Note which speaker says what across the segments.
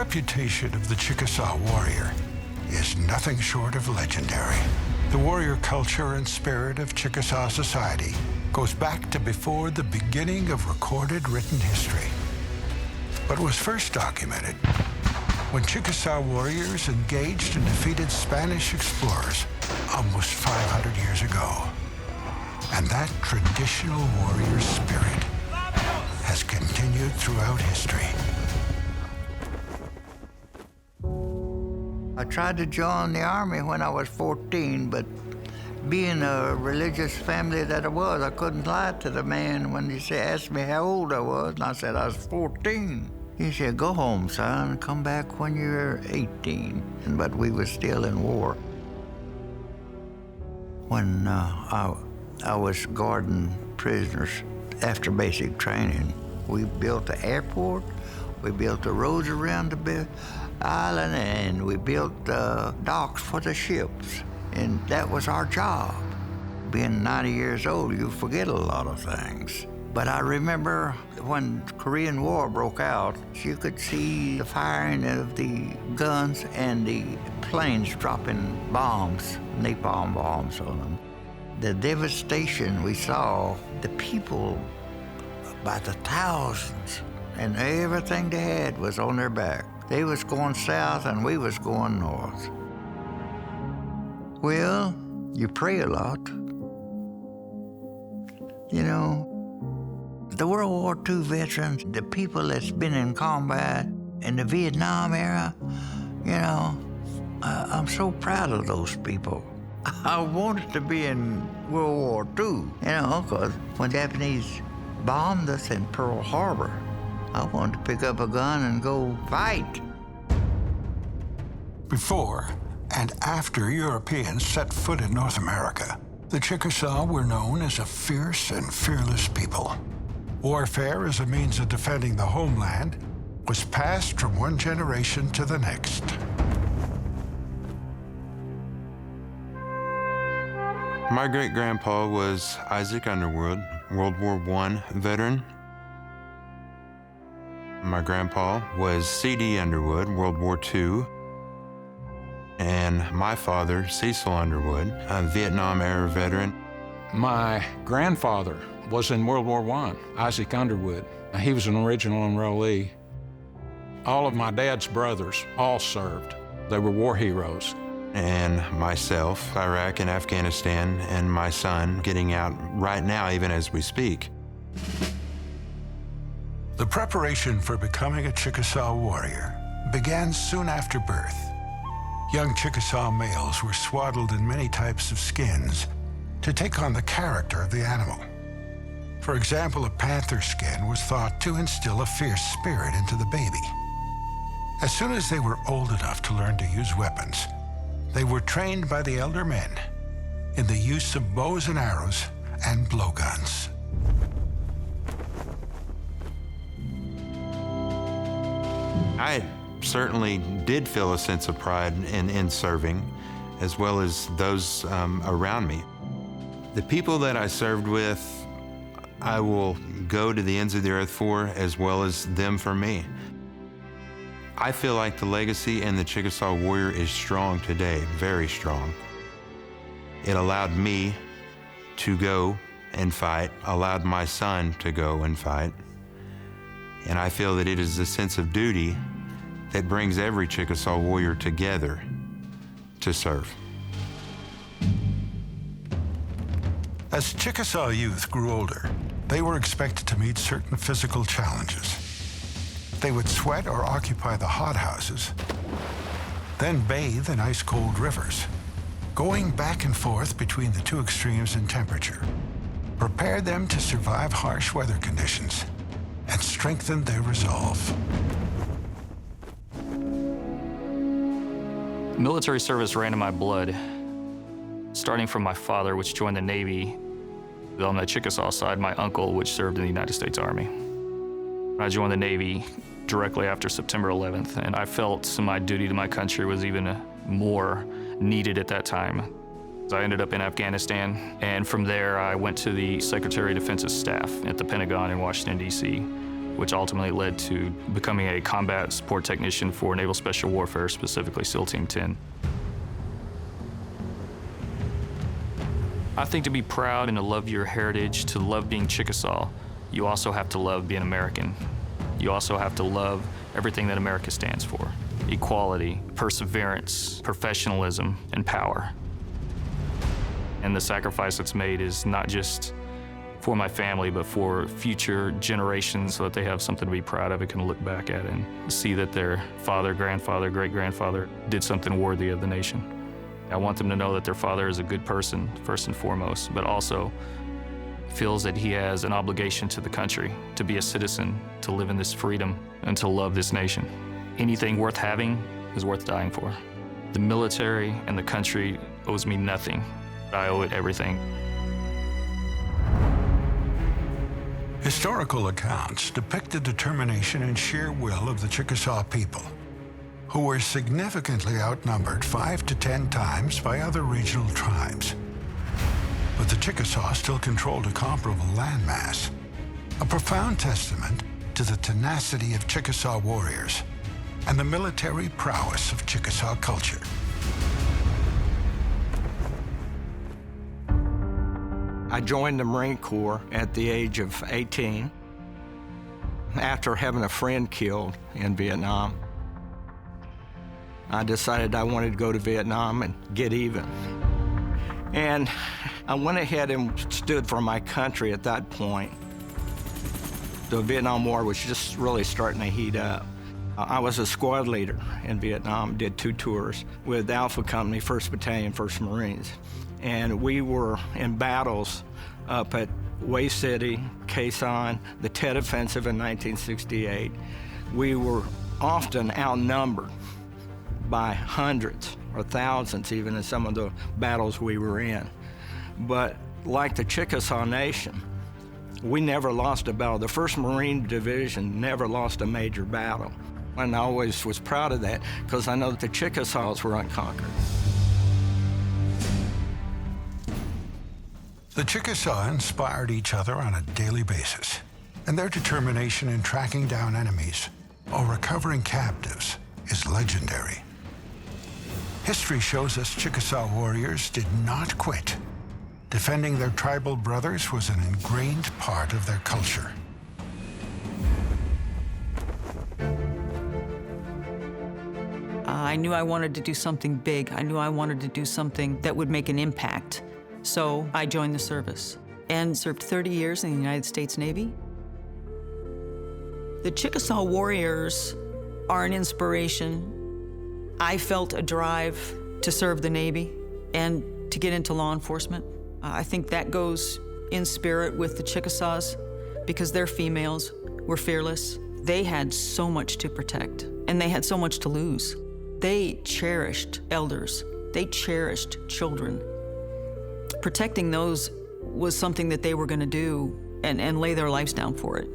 Speaker 1: reputation of the Chickasaw warrior is nothing short of legendary. The warrior culture and spirit of Chickasaw society goes back to before the beginning of recorded written history, but was first documented when Chickasaw warriors engaged and defeated Spanish explorers almost 500 years ago. And that traditional warrior spirit has continued throughout history.
Speaker 2: I tried to join the Army when I was 14, but being a religious family that I was, I couldn't lie to the man when he asked me how old I was, and I said I was 14. He said, "Go home, son, come back when you're 18. But we were still in war. When I was guarding prisoners after basic training, we built the airport, we built the roads around the island, and we built docks for the ships. And that was our job. Being 90 years old, you forget a lot of things. But I remember when the Korean War broke out, you could see the firing of the guns and the planes dropping bombs, napalm bombs on them. The devastation we saw, the people by the thousands, and everything they had was on their back. They was going south and we was going north. Well, you pray a lot. You know, the World War II veterans, the people that's been in combat in the Vietnam era, you know, I'm so proud of those people. I wanted to be in World War II, you know, because when Japanese bombed us in Pearl Harbor, I wanted to pick up a gun and go fight.
Speaker 1: Before and after Europeans set foot in North America, the Chickasaw were known as a fierce and fearless people. Warfare as a means of defending the homeland was passed from one generation to the next.
Speaker 3: My great-grandpa was Isaac Underwood, World War I veteran. My grandpa was C.D. Underwood, World War II. And my father, Cecil Underwood, a Vietnam-era veteran.
Speaker 4: My grandfather was in World War I, Isaac Underwood. He was an original enrollee. All of my dad's brothers all served. They were war heroes.
Speaker 3: And myself, Iraq and Afghanistan, and my son getting out right now, even as we speak.
Speaker 1: The preparation for becoming a Chickasaw warrior began soon after birth. Young Chickasaw males were swaddled in many types of skins to take on the character of the animal. For example, a panther skin was thought to instill a fierce spirit into the baby. As soon as they were old enough to learn to use weapons, they were trained by the elder men in the use of bows and arrows and blowguns.
Speaker 3: I certainly did feel a sense of pride in serving, as well as those around me. The people that I served with, I will go to the ends of the earth for, as well as them for me. I feel like the legacy in the Chickasaw warrior is strong today, very strong. It allowed me to go and fight, allowed my son to go and fight. And I feel that it is a sense of duty that brings every Chickasaw warrior together to serve.
Speaker 1: As Chickasaw youth grew older, they were expected to meet certain physical challenges. They would sweat or occupy the hothouses, then bathe in ice-cold rivers. Going back and forth between the two extremes in temperature prepared them to survive harsh weather conditions and strengthened their resolve.
Speaker 5: Military service ran in my blood, starting from my father, which joined the Navy. On the Chickasaw side, my uncle, which served in the United States Army. I joined the Navy directly after September 11th, and I felt my duty to my country was even more needed at that time. I ended up in Afghanistan, and from there I went to the Secretary of Defense's staff at the Pentagon in Washington, D.C., which ultimately led to becoming a combat support technician for Naval Special Warfare, specifically SEAL Team 10. I think to be proud and to love your heritage, to love being Chickasaw, you also have to love being American. You also have to love everything that America stands for: equality, perseverance, professionalism, and power. And the sacrifice that's made is not just for my family, but for future generations, so that they have something to be proud of and can look back at and see that their father, grandfather, great-grandfather did something worthy of the nation. I want them to know that their father is a good person, first and foremost, but also feels that he has an obligation to the country, to be a citizen, to live in this freedom, and to love this nation. Anything worth having is worth dying for. The military and the country owes me nothing. I owe it everything.
Speaker 1: Historical accounts depict the determination and sheer will of the Chickasaw people, who were significantly outnumbered 5 to 10 times by other regional tribes. But the Chickasaw still controlled a comparable landmass, a profound testament to the tenacity of Chickasaw warriors and the military prowess of Chickasaw culture.
Speaker 6: I joined the Marine Corps at the age of 18 after having a friend killed in Vietnam. I decided I wanted to go to Vietnam and get even. And I went ahead and stood for my country at that point. The Vietnam War was just really starting to heat up. I was a squad leader in Vietnam, did 2 tours with Alpha Company, 1st Battalion, 1st Marines. And we were in battles up at Way City, Chickasaw, the Tet Offensive in 1968. We were often outnumbered by hundreds or thousands even in some of the battles we were in. But like the Chickasaw Nation, we never lost a battle. The 1st Marine Division never lost a major battle. And I always was proud of that because I know that the Chickasaws were unconquered.
Speaker 1: The Chickasaw inspired each other on a daily basis, and their determination in tracking down enemies or recovering captives is legendary. History shows us Chickasaw warriors did not quit. Defending their tribal brothers was an ingrained part of their culture.
Speaker 7: I knew I wanted to do something big. I knew I wanted to do something that would make an impact. So I joined the service and served 30 years in the United States Navy. The Chickasaw warriors are an inspiration. I felt a drive to serve the Navy and to get into law enforcement. I think that goes in spirit with the Chickasaws because they're females, were fearless. They had so much to protect and they had so much to lose. They cherished elders. They cherished children. Protecting those was something that they were going to do and lay their lives down for it.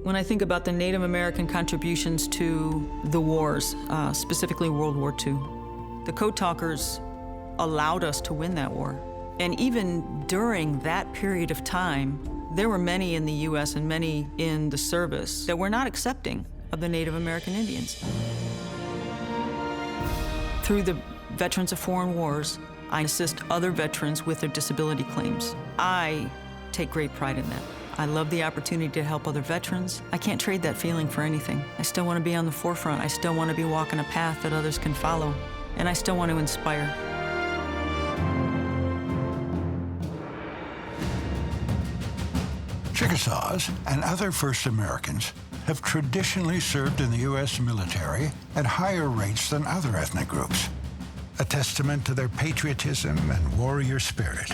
Speaker 7: When I think about the Native American contributions to the wars, specifically World War II, the Code Talkers allowed us to win that war. And even during that period of time, there were many in the U.S. and many in the service that were not accepting of the Native American Indians. Through the Veterans of Foreign Wars, I assist other veterans with their disability claims. I take great pride in that. I love the opportunity to help other veterans. I can't trade that feeling for anything. I still want to be on the forefront. I still want to be walking a path that others can follow. And I still want to inspire.
Speaker 1: Chickasaws and other First Americans have traditionally served in the U.S. military at higher rates than other ethnic groups, a testament to their patriotism and warrior spirit.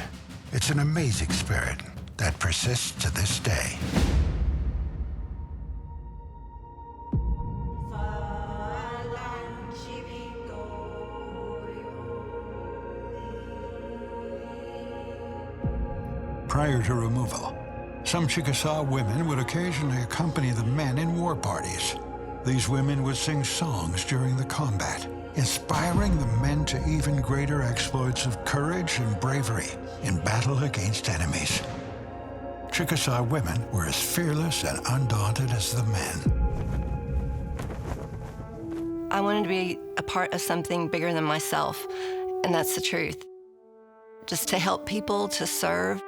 Speaker 1: It's an amazing spirit that persists to this day. Prior to removal, some Chickasaw women would occasionally accompany the men in war parties. These women would sing songs during the combat, inspiring the men to even greater exploits of courage and bravery in battle against enemies. Chickasaw women were as fearless and undaunted as the men.
Speaker 8: I wanted to be a part of something bigger than myself, and that's the truth. Just to help people, to serve.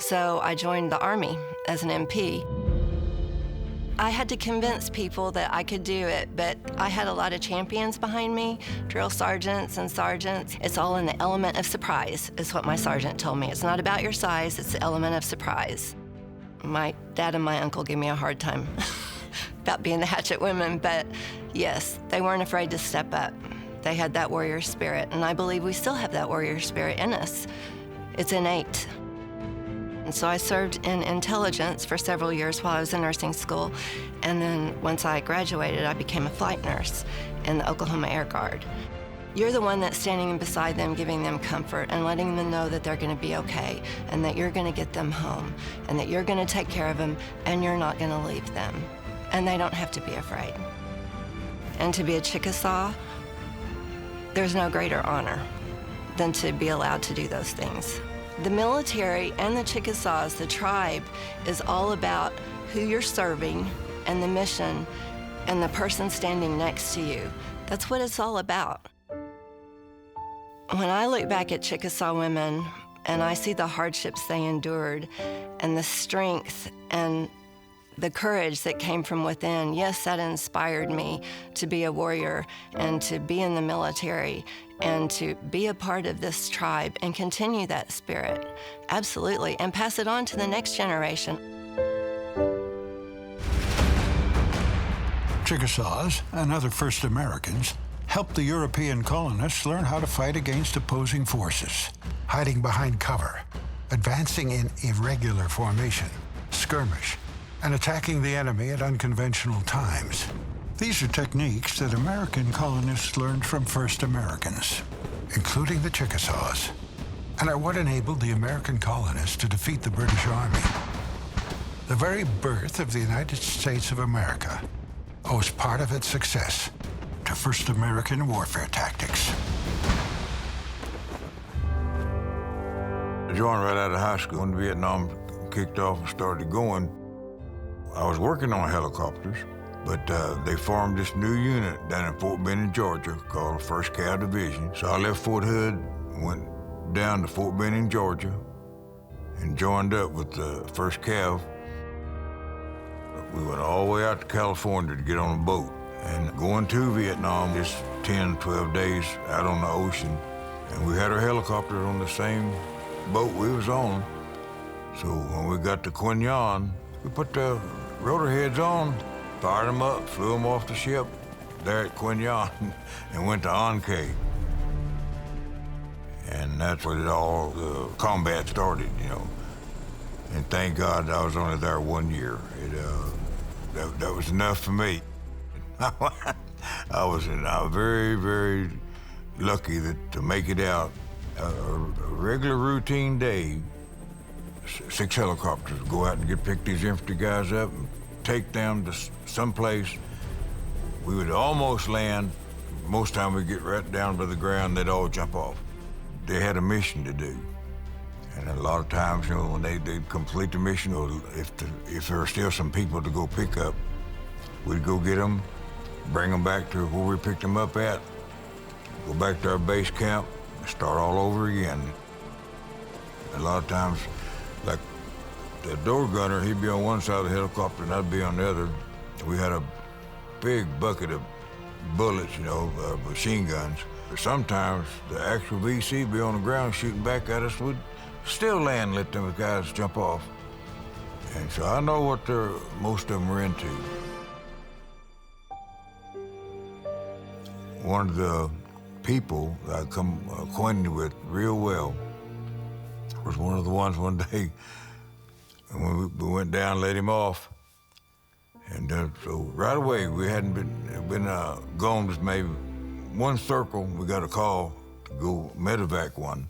Speaker 8: So I joined the Army as an MP. I had to convince people that I could do it, but I had a lot of champions behind me, drill sergeants and sergeants. It's all in the element of surprise, is what my sergeant told me. It's not about your size, it's the element of surprise. My dad and my uncle gave me a hard time about being the hatchet women, but yes, they weren't afraid to step up. They had that warrior spirit, and I believe we still have that warrior spirit in us. It's innate. And so I served in intelligence for several years while I was in nursing school, and then once I graduated, I became a flight nurse in the Oklahoma Air Guard. You're the one that's standing beside them, giving them comfort and letting them know that they're going to be okay and that you're going to get them home and that you're going to take care of them and you're not going to leave them. And they don't have to be afraid. And to be a Chickasaw, there's no greater honor than to be allowed to do those things. The military and the Chickasaws, the tribe, is all about who you're serving and the mission and the person standing next to you. That's what it's all about. When I look back at Chickasaw women and I see the hardships they endured and the strength and the courage that came from within, yes, that inspired me to be a warrior and to be in the military and to be a part of this tribe and continue that spirit, absolutely, and pass it on to the next generation.
Speaker 1: Chickasaws and other first Americans helped the European colonists learn how to fight against opposing forces, hiding behind cover, advancing in irregular formation, skirmish, and attacking the enemy at unconventional times. These are techniques that American colonists learned from first Americans, including the Chickasaws, and are what enabled the American colonists to defeat the British Army. The very birth of the United States of America owes part of its success to first American warfare tactics.
Speaker 9: I joined right out of high school when Vietnam kicked off and started going. I was working on helicopters, but they formed this new unit down in Fort Benning, Georgia, called the 1st Cav Division. So I left Fort Hood, went down to Fort Benning, Georgia, and joined up with the 1st Cav. We went all the way out to California to get on a boat. And going to Vietnam, just 10, 12 days out on the ocean, and we had our helicopter on the same boat we was on. So when we got to Quin Yon, we put the rotor heads on, fired them up, flew them off the ship there at Quin Yon, and went to Anke. And that's where the combat started, you know. And thank God I was only there 1 year. That was enough for me. I was very, very lucky to make it out. A regular routine day, 6 helicopters go out and pick these infantry guys up and take them to someplace. We would almost land. Most time we'd get right down by the ground, they'd all jump off. They had a mission to do. And a lot of times, you know, when they'd complete the mission, or if there were still some people to go pick up, we'd go get them, bring them back to where we picked them up at, go back to our base camp, and start all over again. A lot of times, like the door gunner, he'd be on one side of the helicopter and I'd be on the other. We had a big bucket of bullets, you know, machine guns. But sometimes the actual VC would be on the ground shooting back at us. We'd still land and let them guys jump off. And so I know what most of them were into. One of the people that I come acquainted with real well was one of the ones one day when we went down, let him off. And so right away, we hadn't been gone just maybe one circle. We got a call to go medevac one.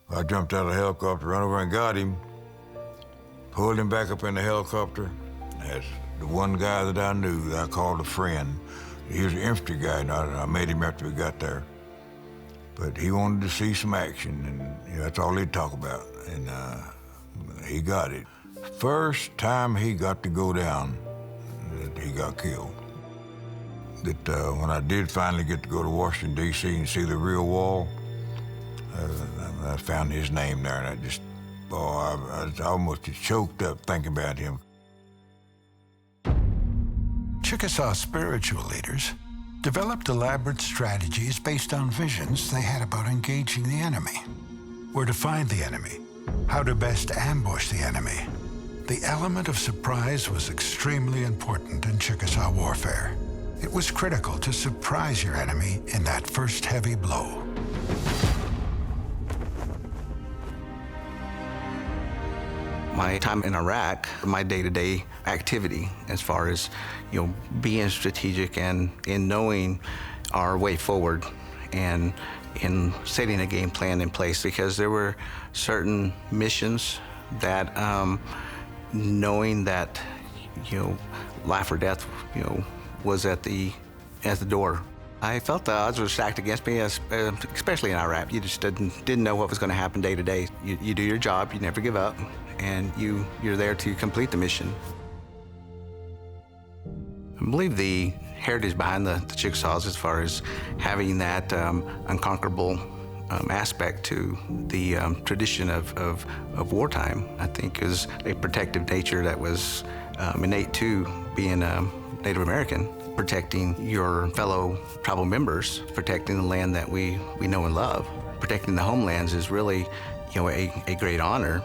Speaker 9: I jumped out of the helicopter, ran over and got him, pulled him back up in the helicopter. That's the one guy that I knew that I called a friend. He was an infantry guy, and I met him after we got there. But he wanted to see some action, and you know, that's all he'd talk about, and he got it. First time he got to go down, he got killed. That when I did finally get to go to Washington, D.C. and see the real wall, I found his name there, and I just, I almost just choked up thinking about him.
Speaker 1: Chickasaw spiritual leaders developed elaborate strategies based on visions they had about engaging the enemy, where to find the enemy, how to best ambush the enemy. The element of surprise was extremely important in Chickasaw warfare. It was critical to surprise your enemy in that first heavy blow.
Speaker 10: My time in Iraq, my day-to-day activity as far as, being strategic and in knowing our way forward and in setting a game plan in place, because there were certain missions that knowing that, life or death, was at the door. I felt the odds were stacked against me, especially in Iraq. You just didn't know what was going to happen day to day. You do your job, you never give up, and you're there to complete the mission. I believe the heritage behind the Chickasaws, as far as having that unconquerable aspect to the tradition of wartime, I think is a protective nature that was innate to being Native American, protecting your fellow tribal members, protecting the land that we know and love. Protecting the homelands is really, a great honor.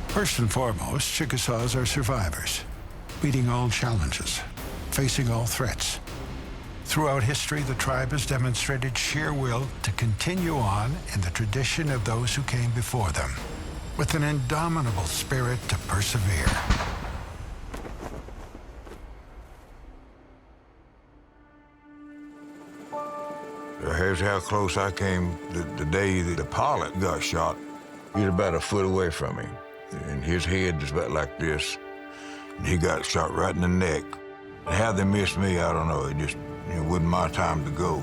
Speaker 1: First and foremost, Chickasaws are survivors, meeting all challenges, facing all threats. Throughout history, the tribe has demonstrated sheer will to continue on in the tradition of those who came before them, with an indomitable spirit to persevere.
Speaker 9: Here's how close I came the day that the pilot got shot. He was about a foot away from me, and his head was about like this, and he got shot right in the neck. And how they missed me, I don't know. It wasn't my time to go.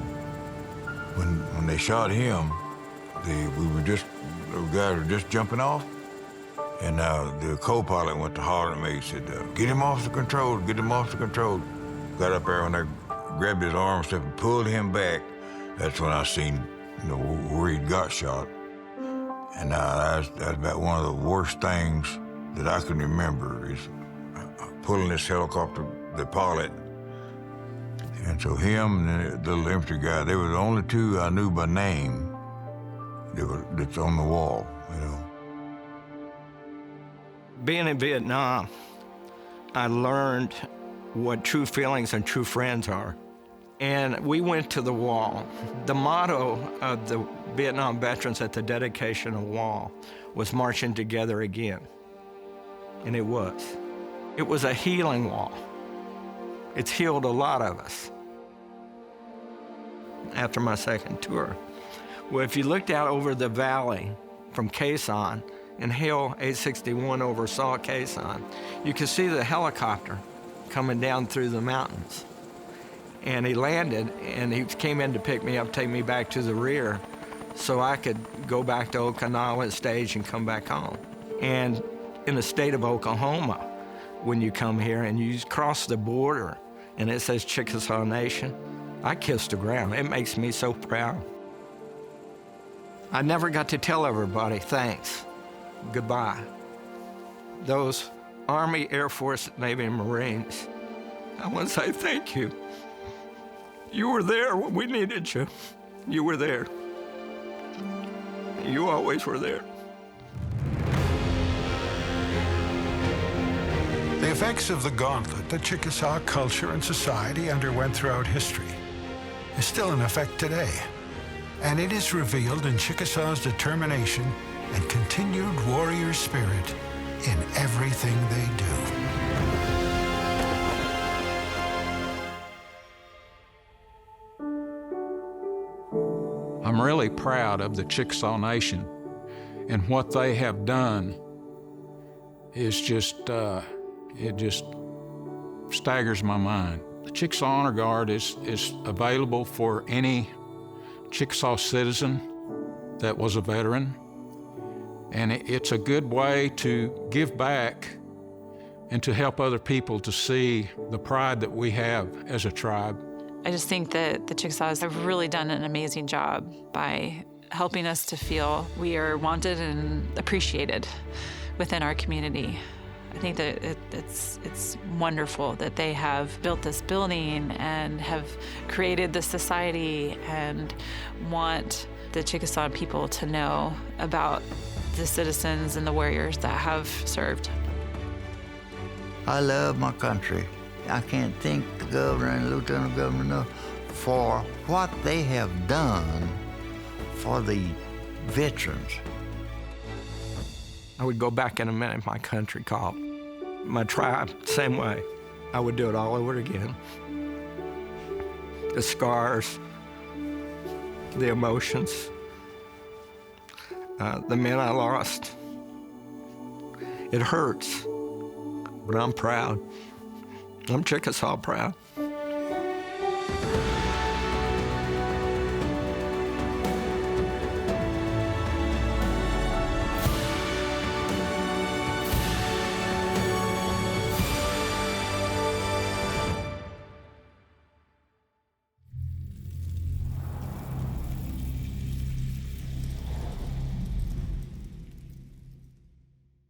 Speaker 9: When they shot him, the guys were just jumping off, and the co-pilot went to holler at me. He said, "Get him off the control, get him off the control." Got up there and I grabbed his arm and pulled him back. That's when I seen, where he'd got shot. And that's about one of the worst things that I can remember is pulling this helicopter, the pilot. And so him and the little infantry guy, they were the only two I knew by name that's on the wall,
Speaker 6: Being in Vietnam, I learned what true feelings and true friends are. And we went to the wall. The motto of the Vietnam veterans at the dedication of the wall was marching together again. And it was. It was a healing wall. It's healed a lot of us. After my second tour. Well, if you looked out over the valley from Chickasaw and Hill 861 oversaw Chickasaw, you could see the helicopter coming down through the mountains. And he landed, and he came in to pick me up, take me back to the rear, so I could go back to Okinawa stage and come back home. And in the state of Oklahoma, when you come here and you cross the border, and it says Chickasaw Nation, I kiss the ground. It makes me so proud. I never got to tell everybody, thanks, goodbye. Those Army, Air Force, Navy, and Marines, I want to say thank you. You were there when we needed you. You were there. You always were there.
Speaker 1: The effects of the gauntlet that Chickasaw culture and society underwent throughout history is still in effect today, and it is revealed in Chickasaw's determination and continued warrior spirit in everything they do.
Speaker 4: I'm really proud of the Chickasaw Nation, and what they have done is it just staggers my mind. The Chickasaw Honor Guard is available for any Chickasaw citizen that was a veteran. And it's a good way to give back and to help other people to see the pride that we have as a tribe.
Speaker 11: I just think that the Chickasaws have really done an amazing job by helping us to feel we are wanted and appreciated within our community. I think that it's wonderful that they have built this building and have created this society and want the Chickasaw people to know about the citizens and the warriors that have served.
Speaker 2: I love my country. I can't thank the governor and lieutenant governor enough for what they have done for the veterans.
Speaker 6: I would go back in a minute, my country called. My tribe, same way. I would do it all over again. The scars, the emotions, the men I lost. It hurts, but I'm proud. I'm Chickasaw proud.